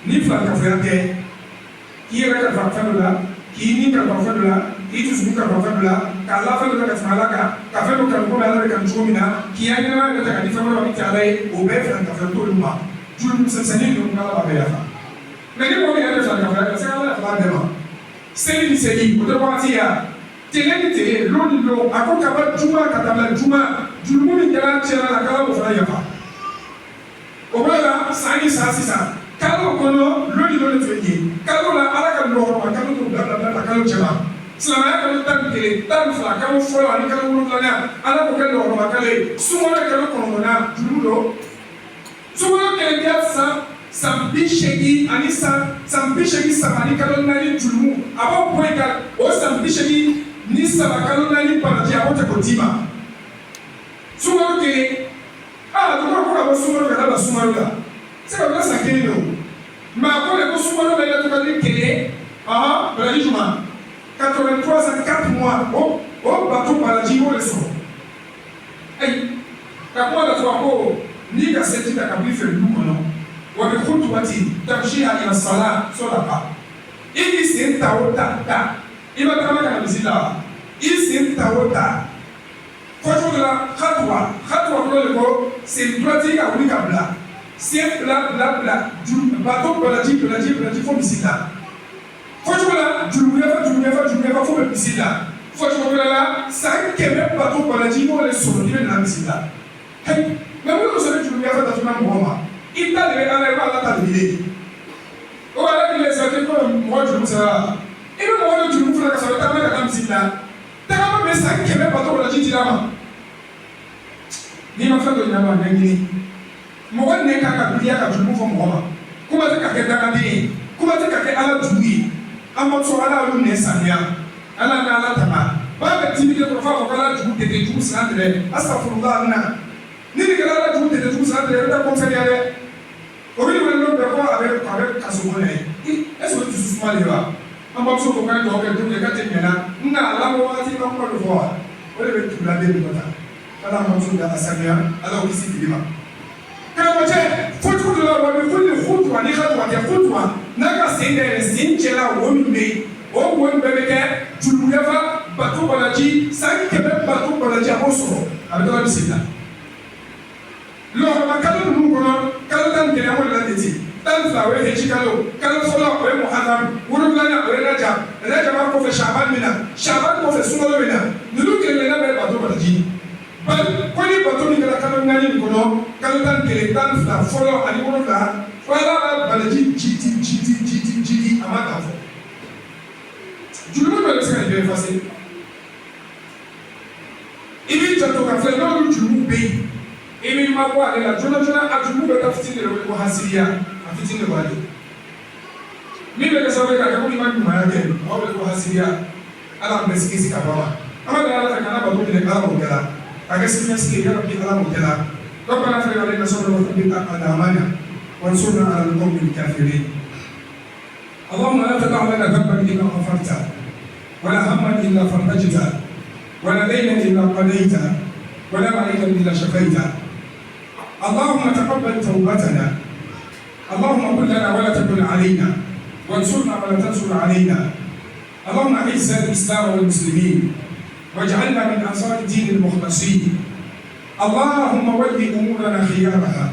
ni filankafoya tɛ k'i yɛrɛ kalifa fɛn dɔ la k'i ni kalifa fɛn dɔ la k'i dusukun kalifa fɛn dɔ la k'a la fɛn dɔ la ka tɛmɛ ala kan ka fɛn dɔ kalifa komi ala bɛ kanu cogo min na k'i hakilina yɛrɛ ta ka di fɛn dɔ la min tɛ ala ye o bɛɛ filankafoya t'olu ma jurumu misɛnnin ninnu ala b'a bɛɛ yafa mɛ ni mɔgɔ min yɛrɛ filankafoya ka se ka ala yafa bɛɛ ma seli ni seli o tɛ wagati ya tɛgɛ ni tɛgɛ lon ni lon a ko kaba juma ka taa bila juma jurumu min kɛra tiɲɛna la k'ala b'o fana yafa o bɛ la san ni san sisan kalo kɔnɔ lon ni lon de tun ye kalo la ala ka nɔgɔma kalo t'o bila kalo cɛ ma silamɛya kalo tan ni kelen tan ni fila kalo fɔlɔ ani kalo wolonwula ala k'o kɛ nɔgɔma kalo ye sunkalo kalo kɔnɔntɔnna jurumu don sunkalo kelen bɛ san 80 ani san 83 ni kalo naani jurumu a b'o bɔ yen ka o san 83 kalo naani baraji a b'o tɛ k'o d'i ma sunkalo kelen dɔgɔtɔrɔ ko ka bɔ sunkalo ka taa bila sunkalo la se ka kɛ san kelen de o mɛ a ko de ko sunkalo bɛ kɛ tɔgɔli kelen baraji juma 83 ans 4 mois o bato baraji i b'o de sɔrɔ ayi ka kuma dɔ fɔ a ko n'i ka seti ta ka b'i fɛ du kɔnɔ wa bɛ kutuwati tamshiha ila sala sɔrɔba i k'i sen ta o ta i bɛ tagama ka na misi la i sen ta o ta fɔcogo dɔ la hatuwa kɔnɔ de ko sen droite ka wuli ka bila sen bila bato balaji fo misi la fɔcogo la jurumɛfa fo bɛ misi la fɔcogo dɔ la san 100 bato balaji i b'o de sɔrɔ i bɛ na misi la mɛ mun de sɔrɔ jurumɛfa datugula mɔgɔ ma i ta de bɛ ala i b'a ta de ye o ala k'i lase k'i ko mɔgɔ juru sera i bɛ mɔgɔ dɔ juru fana ka sɔrɔ i taama ka taa misi la tagama bɛ san 100 bato balaji dira ma n'i ma fɛn dɔ ɲin'a ma ɲɛɲini mɔgɔ nɛ kan ka biliya ka juru fɔ mɔgɔ ma kuma tɛ ka kɛ dangaden ye kuma tɛ ka kɛ ala jugu ye an ma sɔn ala olu nɛ sanuya ala n'a ala tama b'a bɛ timide kɔrɔ f'a fɔ ko ala jugu tɛ jugu siran tɛ asafurula na ni nin kɛra ala jugu tɛ jugu siran tɛ i bɛ taa kɔnfɛriya dɛ o bɛ nin bɛɛ ko a bɛ kaso bɔ n'a ye est-ce que dusu suma de wa an bamuso ko k'an tɔgɔ kɛ dumuni k'a tɛ ɲɛna n na ala ko waati ka kuma dɔ fɔ wa o de bɛ tugula den dɔ ta ala bamuso da a sanuya ala k'o kisi fili ma karamɔgɔ cɛ فتخطوا وبكل خطوة نخطوة خطوة نجا سيدنا سينجلا ومبي ومن بمك جلويفا باتو بلاجي ساني كبر باتو بلاجي أبوسو أبدا بسيطة لو ما كانوا نقولنا كانوا تنتهي أول لاتيتي تنفع ويهجي كانوا فلا ومحرم وربنا ورجع رجع ما كوف شعبان منا شعبان كوف سنو منا نلوك لنا باتو بلاجي بل كوني باتو نيجا كانوا ناني نقولنا كانوا تنتهي تنفع فلا أني وربنا فلا بلاجي جيتي أما تافو جلوه بلاجي كان يبين فاسي إبي جاتو كافل نو جلوه بي إبي ما هو على جونا أجلوه بتفتين لو هاسيا أفتين لو عليه مين بكسبه كأكون ما يكون معاك أو لو هاسيا على مسكيسي كبار أما ده على فكرة أنا بقول لك على موديلا أكسر مسكين يا ربي على موديلا ربنا فرج علينا صبر وثبت أقدامنا وانصرنا على القوم الكافرين اللهم لا تدع لنا ذنبا إلا غفرته ولا هما إلا فرجته ولا دينا إلا قضيته ولا مريضا إلا شفيته اللهم تقبل توبتنا اللهم كن لنا ولا تكن علينا وانصرنا ولا تنصر علينا اللهم أعز الإسلام والمسلمين واجعلنا من أنصار الدين المخلصين اللهم ول أمورنا خيارها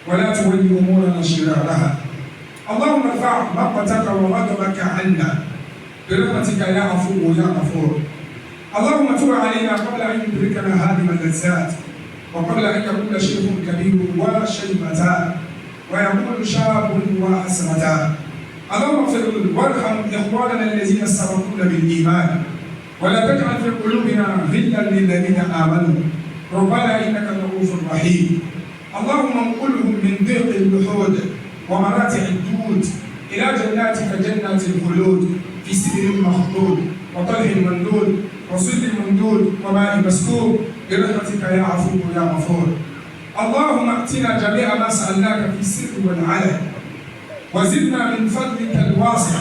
ولا تولي أمورنا شرارها اللهم ارفع مقتك وغضبك عنا برحمتك يا عفو يا غفور اللهم تب علينا قبل أن يدركنا هادم اللذات وقبل أن يكون شيخ كبير وشيبتان ويكون شاب وحسرتان اللهم اغفر وارحم إخواننا الذين سبقونا بالإيمان ولا تجعل في قلوبنا غلا للذين آمنوا ربنا إنك رؤوف رحيم اللهم انقلهم من ضيق اللحود ومراتع الدود إلى جناتك جنات الخلود في سدر مخضود وطلح ممدود وصد ممدود وماء مسكوب برحمتك يا عفو يا غفور اللهم ائتنا جميع ما سألناك في السر والعلن وزدنا من فضلك الواسع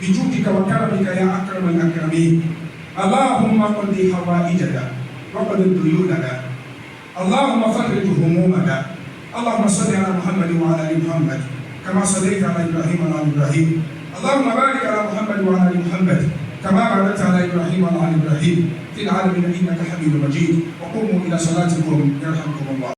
بجودك وكرمك يا أكرم الأكرمين اللهم قضي حوائجنا وقضي ديوننا اللهم فرج همومنا اللهم صل على محمد وعلى ال محمد كما صليت على ابراهيم وعلى ال ابراهيم اللهم بارك على محمد وعلى ال محمد كما باركت على ابراهيم وعلى ال ابراهيم في العالمين انك حميد مجيد وقوموا الى صلاتكم يرحمكم الله.